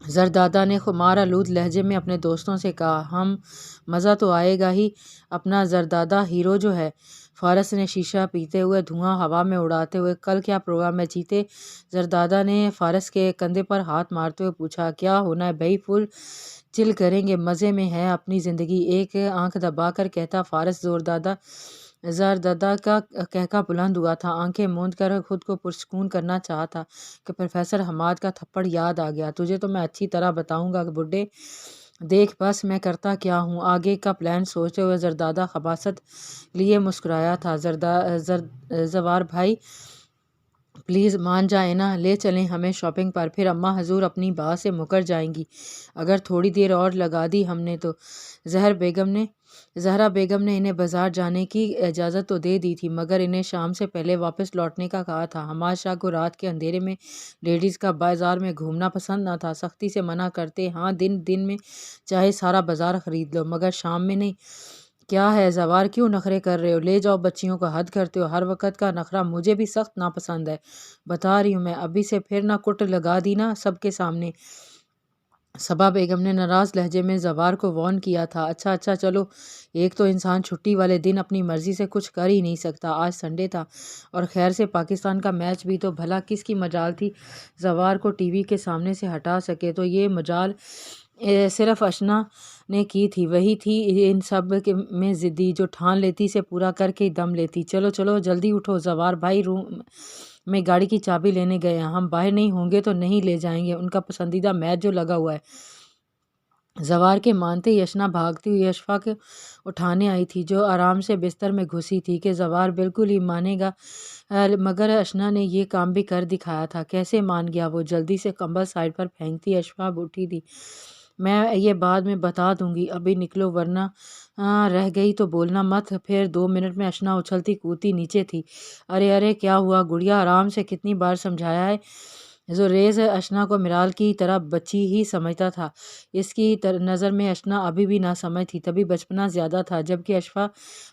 زردادہ نے خمار آلود لہجے میں اپنے دوستوں سے کہا۔ ہم مزہ تو آئے گا ہی، اپنا زردادہ ہیرو جو ہے۔ فارس نے شیشہ پیتے ہوئے دھواں ہوا میں اڑاتے ہوئے کل کیا پروگرام ہے چیتے؟ زردادہ نے فارس کے کندھے پر ہاتھ مارتے ہوئے پوچھا۔ کیا ہونا ہے بھائی، فل چل کریں گے، مزے میں ہے اپنی زندگی، ایک آنکھ دبا کر کہتا فارس۔ زردادہ کا کہکا بلند ہوا تھا، آنکھیں موند کر خود کو پرسکون کرنا چاہا تھا کہ پروفیسر حماد کا تھپڑ یاد آ گیا۔ تجھے تو میں اچھی طرح بتاؤں گا بڈھے، دیکھ بس میں کرتا کیا ہوں۔ آگے کا پلان سوچتے ہوئے زردادہ خباثت لیے مسکرایا تھا۔ زوار بھائی پلیز مان جائیں نا، لے چلیں ہمیں شاپنگ پر، پھر اماں حضور اپنی بات سے مکر جائیں گی اگر تھوڑی دیر اور لگا دی ہم نے تو۔ زہرا بیگم نے انہیں بازار جانے کی اجازت تو دے دی تھی، مگر انہیں شام سے پہلے واپس لوٹنے کا کہا تھا۔ حماد شاہ کو رات کے اندھیرے میں لیڈیز کا بازار میں گھومنا پسند نہ تھا، سختی سے منع کرتے۔ ہاں دن میں چاہے سارا بازار خرید لو، مگر شام میں نہیں۔ کیا ہے زوار، کیوں نخرے کر رہے ہو؟ لے جاؤ بچیوں کو، حد کرتے ہو، ہر وقت کا نخرہ مجھے بھی سخت ناپسند ہے، بتا رہی ہوں میں، ابھی سے پھر نہ کٹ لگا دی نا سب کے سامنے۔ صبا بیگم نے ناراض لہجے میں زوار کو وارن کیا تھا۔ اچھا چلو، ایک تو انسان چھٹی والے دن اپنی مرضی سے کچھ کر ہی نہیں سکتا، آج سنڈے تھا اور خیر سے پاکستان کا میچ بھی، تو بھلا کس کی مجال تھی زوار کو ٹی وی کے سامنے سے ہٹا سکے؟ تو یہ مجال صرف اشنا نے کی تھی، وہی تھی ان سب میں ضدی، جو ٹھان لیتی سے پورا کر کے ہی دم لیتی۔ چلو جلدی اٹھو، زوار بھائی روم میں گاڑی کی چابی لینے گئے ہیں، ہم باہر نہیں ہوں گے تو نہیں لے جائیں گے، ان کا پسندیدہ میچ جو لگا ہوا ہے۔ زوار کے مانتے ہی اشنا بھاگتی ہوئی اشفا کو اٹھانے آئی تھی، جو آرام سے بستر میں گھسی تھی کہ زوار بالکل ہی مانے گا، مگر اشنا نے یہ کام بھی کر دکھایا تھا۔ کیسے مان گیا وہ؟ جلدی سے کمبل سائڈ پر پھینکتی اشفا اٹھی تھی۔ میں یہ بعد میں بتا دوں گی، ابھی نکلو ورنہ رہ گئی تو بولنا مت۔ پھر 2 منٹ میں اشنا اچھلتی کودتی نیچے تھی۔ ارے کیا ہوا گڑیا، آرام سے، کتنی بار سمجھایا ہے؟ زوریز اشنا کو مرال کی طرح بچی ہی سمجھتا تھا، اس کی نظر میں اشنا ابھی بھی نہ سمجھ تھی، تبھی بچپنا زیادہ تھا، جبکہ اشفا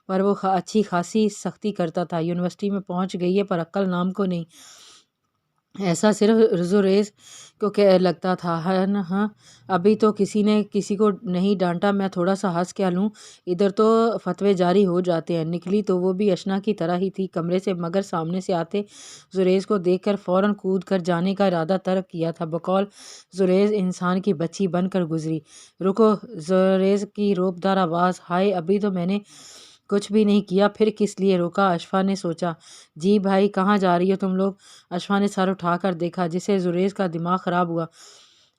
پر وہ اچھی خاصی سختی کرتا تھا۔ یونیورسٹی میں پہنچ گئی ہے پر عقل نام کو نہیں، ایسا صرف زوریز کو لگتا تھا۔ ہاں ابھی تو کسی نے کسی کو نہیں ڈانٹا، میں تھوڑا سا ہنس کیا لوں، ادھر تو فتوے جاری ہو جاتے ہیں۔ نکلی تو وہ بھی اشنا کی طرح ہی تھی کمرے سے، مگر سامنے سے آتے زوریز کو دیکھ کر فوراً کود کر جانے کا ارادہ ترک کیا تھا۔ بقول زوریز انسان کی بچی بن کر گزری۔ رکو، زوریز کی روبدار آواز۔ ہائے، ابھی تو میں نے کچھ بھی نہیں کیا، پھر کس لیے روکا؟ اشفا نے سوچا۔ جی بھائی، کہاں جا رہی ہو تم لوگ؟ اشفا نے سر اٹھا کر دیکھا، جس سے زوریز کا دماغ خراب ہوا۔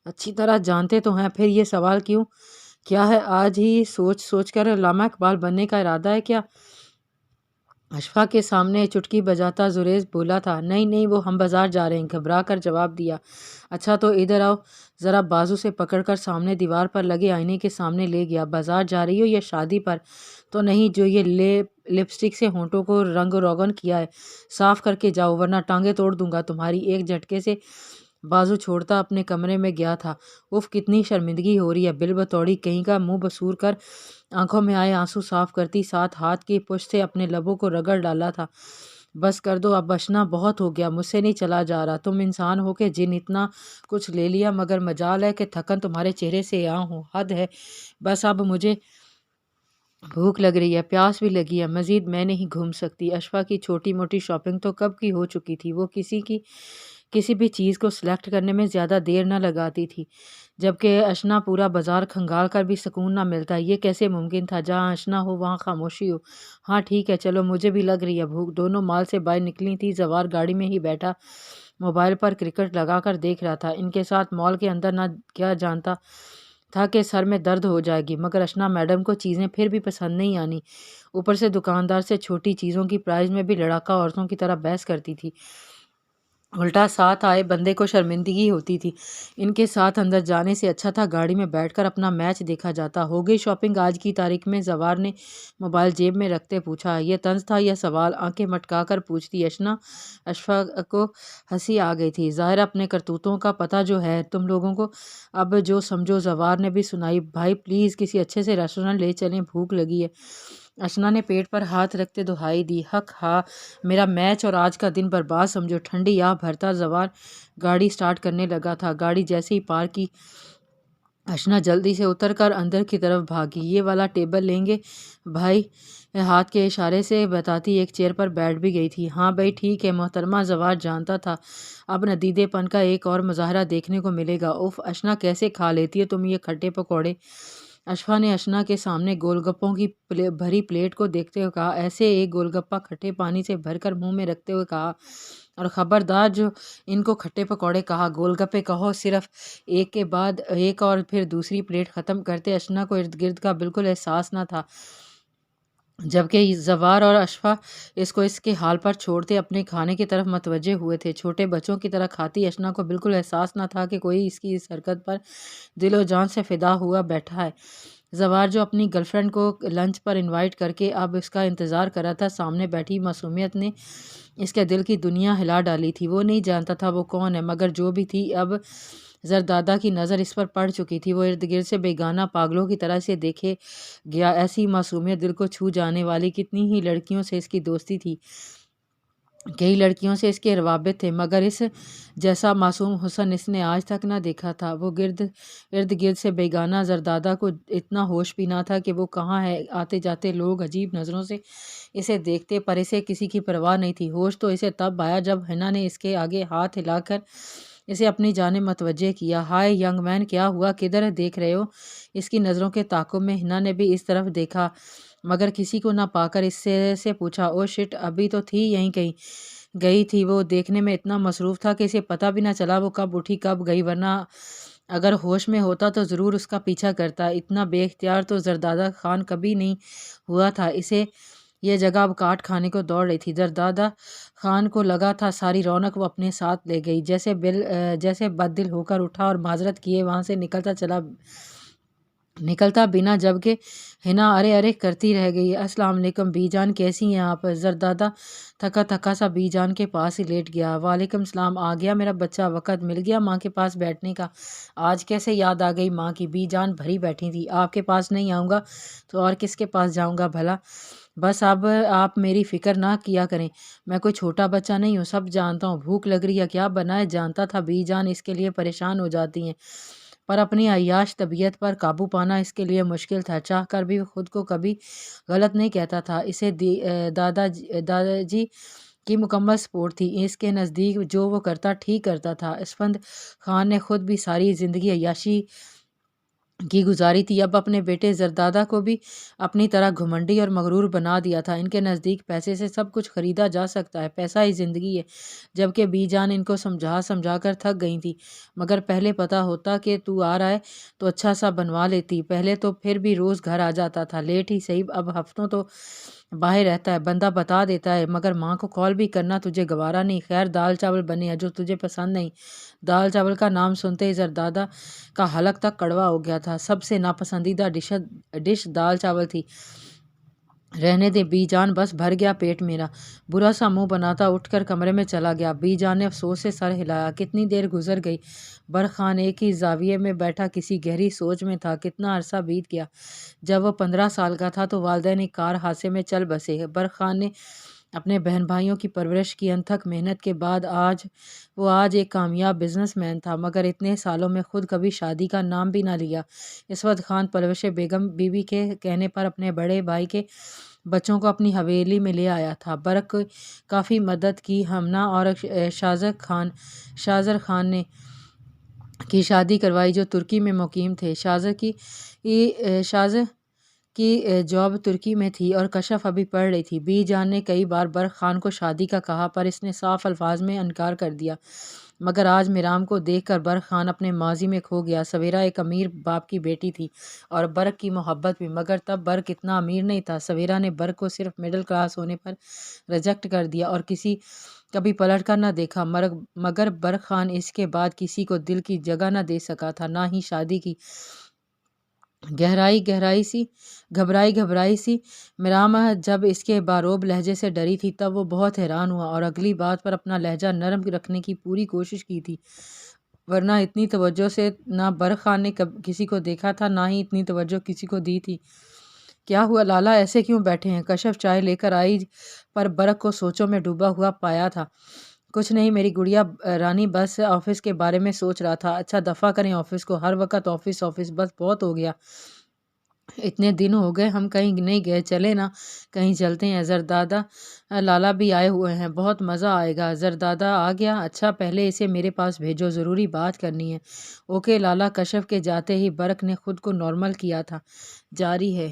اچھی طرح جانتے تو ہیں، پھر یہ سوال کیوں؟ کیا ہے، آج ہی سوچ کر علامہ اقبال بننے کا ارادہ ہے کیا؟ اشفا کے سامنے چٹکی بجاتا زوریز بولا تھا۔ نہیں، وہ ہم بازار جا رہے ہیں، گھبرا کر جواب دیا۔ اچھا تو ادھر آؤ، ذرا بازو سے پکڑ کر سامنے دیوار پر لگے آئینے کے سامنے لے گیا۔ بازار جا رہی ہو یا شادی پر تو نہیں جو یہ لپسٹک سے ہونٹوں کو رنگ روغن کیا ہے؟ صاف کر کے جاؤ ورنہ ٹانگیں توڑ دوں گا تمہاری۔ ایک جھٹکے سے بازو چھوڑتا اپنے کمرے میں گیا تھا۔ اف، کتنی شرمندگی ہو رہی ہے، بل بتوڑی کہیں کا، منہ بسور کر آنکھوں میں آئے آنسو صاف کرتی، ساتھ ہاتھ کی پشت سے اپنے لبوں کو رگڑ ڈالا تھا۔ بس کر دو اب اشنا، بہت ہو گیا، مجھ سے نہیں چلا جا رہا۔ تم انسان ہو کہ جن اتنا کچھ لے لیا، مگر مجال ہے کہ تھکن تمہارے چہرے سے عیاں ہو، حد ہے بس، اب مجھے بھوک لگ رہی ہے، پیاس بھی لگی ہے، مزید میں نہیں گھوم سکتی۔ اشفا کی چھوٹی موٹی شاپنگ تو کب کی ہو چکی تھی، وہ کسی بھی چیز کو سلیکٹ کرنے میں زیادہ دیر نہ لگاتی تھی، جبکہ اشنا پورا بازار کھنگال کر بھی سکون نہ ملتا۔ یہ کیسے ممکن تھا؟ جہاں اشنا ہو وہاں خاموشی ہو۔ ہاں ٹھیک ہے، چلو، مجھے بھی لگ رہی ہے بھوک۔ دونوں مال سے باہر نکلی تھی۔ زوار گاڑی میں ہی بیٹھا موبائل پر کرکٹ لگا کر دیکھ رہا تھا۔ ان کے ساتھ مال کے اندر نہ کیا جانتا تھا کہ سر میں درد ہو جائے گی، مگر اشنا میڈم کو چیزیں پھر بھی پسند نہیں آنی، اوپر سے دکاندار سے چھوٹی چیزوں کی پرائز میں بھی لڑاکا عورتوں کی طرح بحث کرتی تھی۔ الٹا ساتھ آئے بندے کو شرمندگی ہوتی تھی۔ ان کے ساتھ اندر جانے سے اچھا تھا گاڑی میں بیٹھ کر اپنا میچ دیکھا جاتا۔ ہو گئی شاپنگ آج کی تاریخ میں؟ زوار نے موبائل جیب میں رکھتے پوچھا۔ یہ طنز تھا یا سوال؟ آنکھیں مٹکا کر پوچھتی اشفا کو ہنسی آ گئی تھی۔ ظاہر اپنے کرتوتوں کا پتہ جو ہے تم لوگوں کو، اب جو سمجھو۔ زوار نے بھی سنائی۔ بھائی پلیز کسی اچھے سے ریسٹورنٹ لے چلیں، بھوک لگی ہے۔ اشنا نے پیٹ پر ہاتھ رکھتے دہائی دی، حق ہاں، میرا میچ اور آج کا دن برباد سمجھو۔ ٹھنڈی آہ بھرتا زوار گاڑی سٹارٹ کرنے لگا تھا۔ گاڑی جیسے ہی پار کی، اشنا جلدی سے اتر کر اندر کی طرف بھاگی۔ یہ والا ٹیبل لیں گے بھائی؟ ہاتھ کے اشارے سے بتاتی ایک چیئر پر بیٹھ بھی گئی تھی۔ ہاں بھائی ٹھیک ہے محترمہ۔ زوار جانتا تھا اب ندیدے پن کا ایک اور مظاہرہ دیکھنے کو ملے گا۔ اف اشنا، کیسے کھا لیتی ہے تم یہ کھٹے پکوڑے؟ اشفا نے اشنا کے سامنے گول گپوں کی بھری پلیٹ کو دیکھتے ہوئے کہا۔ ایسے ایک گول گپا کھٹے پانی سے بھر کر منہ میں رکھتے ہوئے کہا، اور خبردار جو ان کو کھٹے پکوڑے کہا گول گپے کہو، صرف ایک کے بعد ایک اور پھر دوسری پلیٹ ختم کرتے اشنا کو ارد گرد کا بالکل احساس نہ تھا، جبکہ زوار اور اشفا اس کو اس کے حال پر چھوڑتے اپنے کھانے کی طرف متوجہ ہوئے تھے۔ چھوٹے بچوں کی طرح کھاتی اشنا کو بالکل احساس نہ تھا کہ کوئی اس کی اس حرکت پر دل و جان سے فدا ہوا بیٹھا ہے۔ زوار جو اپنی گرل فرینڈ کو لنچ پر انوائٹ کر کے اب اس کا انتظار کر رہا تھا، سامنے بیٹھی معصومیت نے اس کے دل کی دنیا ہلا ڈالی تھی۔ وہ نہیں جانتا تھا وہ کون ہے، مگر جو بھی تھی اب زردادہ کی نظر اس پر پڑ چکی تھی۔ وہ ارد گرد سے بیگانہ پاگلوں کی طرح سے دیکھے گیا۔ ایسی معصومیت دل کو چھو جانے والی کتنی ہی لڑکیوں سے اس کی دوستی تھی، کئی لڑکیوں سے اس کے روابط تھے، مگر اس جیسا معصوم حسن اس نے آج تک نہ دیکھا تھا۔ وہ ارد گرد سے بیگانہ زردادہ کو اتنا ہوش بھی نہ تھا کہ وہ کہاں ہے۔ آتے جاتے لوگ عجیب نظروں سے اسے دیکھتے، پر اسے کسی کی پرواہ نہیں تھی۔ ہوش تو اسے تب آیا جب حنا نے اس کے آگے ہاتھ ہلا کر اسے اپنی جانب متوجہ کیا۔ ہائے ینگ مین، کیا ہوا؟ کدھر دیکھ رہے ہو؟ اس کی نظروں کے تعاقب میں حنا نے بھی اس طرف دیکھا، مگر کسی کو نہ پا کر اس سے پوچھا، او شٹ، ابھی تو تھی یہیں کہیں گئی تھی۔ وہ دیکھنے میں اتنا مصروف تھا کہ اسے پتہ بھی نہ چلا وہ کب اٹھی کب گئی، ورنہ اگر ہوش میں ہوتا تو ضرور اس کا پیچھا کرتا۔ اتنا بے اختیار تو زردادہ خان کبھی نہیں ہوا تھا۔ اسے یہ جگہ اب کاٹ کھانے کو دوڑ رہی تھی۔ زردادہ خان کو لگا تھا ساری رونق وہ اپنے ساتھ لے گئی۔ جیسے بد دل ہو کر اٹھا اور معذرت کیے وہاں سے نکلتا بنا، جبکہ حنا ارے ارے کرتی رہ گئی۔ السلام علیکم بی جان، کیسی ہیں آپ؟ زردادہ تھکا تھکا سا بی جان کے پاس ہی لیٹ گیا۔ وعلیکم السلام، آ گیا میرا بچہ، وقت مل گیا ماں کے پاس بیٹھنے کا؟ آج کیسے یاد آ گئی ماں کی؟ بی جان بھری بیٹھی تھی۔ آپ کے پاس نہیں آؤں گا تو اور کس کے پاس جاؤں گا بھلا؟ بس اب آپ میری فکر نہ کیا کریں، میں کوئی چھوٹا بچہ نہیں ہوں، سب جانتا ہوں۔ بھوک لگ رہی ہے کیا بنائے؟ جانتا تھا بی جان اس کے لیے پریشان ہو جاتی ہیں، پر اپنی عیاش طبیعت پر قابو پانا اس کے لیے مشکل تھا۔ چاہ کر بھی خود کو کبھی غلط نہیں کہتا تھا۔ اسے دادا جی کی مکمل سپورٹ تھی۔ اس کے نزدیک جو وہ کرتا ٹھیک کرتا تھا۔ اسفند خان نے خود بھی ساری زندگی عیاشی کی گزاری تھی، اب اپنے بیٹے زردادہ کو بھی اپنی طرح گھمنڈی اور مغرور بنا دیا تھا۔ ان کے نزدیک پیسے سے سب کچھ خریدا جا سکتا ہے، پیسہ ہی زندگی ہے۔ جبکہ بی جان ان کو سمجھا کر تھک گئی تھی، مگر پہلے پتہ ہوتا کہ تو آ رہا ہے تو اچھا سا بنوا لیتی۔ پہلے تو پھر بھی روز گھر آ جاتا تھا، لیٹ ہی صحیح، اب ہفتوں تو باہر رہتا ہے۔ بندہ بتا دیتا ہے، مگر ماں کو کال بھی کرنا تجھے گوارا نہیں۔ خیر دال چاول بنے ہیں جو تجھے پسند نہیں۔ دال چاول کا نام سنتے ہی زردادہ کا حلق تک کڑوا ہو گیا تھا۔ سب سے ناپسندیدہ ڈش دال چاول تھی۔ رہنے دے بی جان، بس بھر گیا پیٹ میرا۔ برا سا منہ بناتا اٹھ کر کمرے میں چلا گیا۔ بی جان نے افسوس سے سر ہلایا۔ کتنی دیر گزر گئی۔ برق خان ایک ہی زاویے میں بیٹھا کسی گہری سوچ میں تھا۔ کتنا عرصہ بیت گیا۔ جب وہ 15 سال کا تھا تو والدین ایک کار حادثے میں چل بسے۔ برق خان نے اپنے بہن بھائیوں کی پرورش کی انتھک محنت کے بعد آج ایک کامیاب بزنس مین تھا، مگر اتنے سالوں میں خود کبھی شادی کا نام بھی نہ لیا۔ اسود خان پرورش بیگم بی بی کے کہنے پر اپنے بڑے بھائی کے بچوں کو اپنی حویلی میں لے آیا تھا۔ برق کافی مدد کی۔ ہمنا اور شازر خان نے کی شادی کروائی جو ترکی میں مقیم تھے۔ شازر کی جاب ترکی میں تھی اور کشف ابھی پڑھ رہی تھی۔ بی جان نے کئی بار برق خان کو شادی کا کہا، پر اس نے صاف الفاظ میں انکار کر دیا، مگر آج میرام کو دیکھ کر برق خان اپنے ماضی میں کھو گیا۔ سویرا ایک امیر باپ کی بیٹی تھی اور برق کی محبت بھی، مگر تب برق اتنا امیر نہیں تھا۔ سویرا نے برق کو صرف مڈل کلاس ہونے پر ریجیکٹ کر دیا اور کبھی پلٹ کر نہ دیکھا، مگر برق خان اس کے بعد کسی کو دل کی جگہ نہ دے سکا تھا، نہ ہی شادی کی۔ گھبرائی سی میرام جب اس کے باروب لہجے سے ڈری تھی تب وہ بہت حیران ہوا اور اگلی بات پر اپنا لہجہ نرم رکھنے کی پوری کوشش کی تھی، ورنہ اتنی توجہ سے نہ برق خان نے کسی کو دیکھا تھا، نہ ہی اتنی توجہ کسی کو دی تھی کیا ہوا لالا، ایسے کیوں بیٹھے ہیں؟ کشف چائے لے کر آئی پر برق کو سوچوں میں ڈوبا ہوا پایا تھا۔ کچھ نہیں میری گڑیا رانی، بس آفس کے بارے میں سوچ رہا تھا۔ اچھا دفع کریں آفس کو، ہر وقت آفس آفس، بس بہت ہو گیا۔ اتنے دن ہو گئے ہم کہیں نہیں گئے، چلے نا کہیں چلتے ہیں۔ زردادہ لالا بھی آئے ہوئے ہیں، بہت مزہ آئے گا۔ زردادہ آ گیا؟ اچھا پہلے اسے میرے پاس بھیجو، ضروری بات کرنی ہے۔ اوکے لالا۔ کشف کے جاتے ہی برق نے خود کو نارمل کیا تھا۔ جاری ہے۔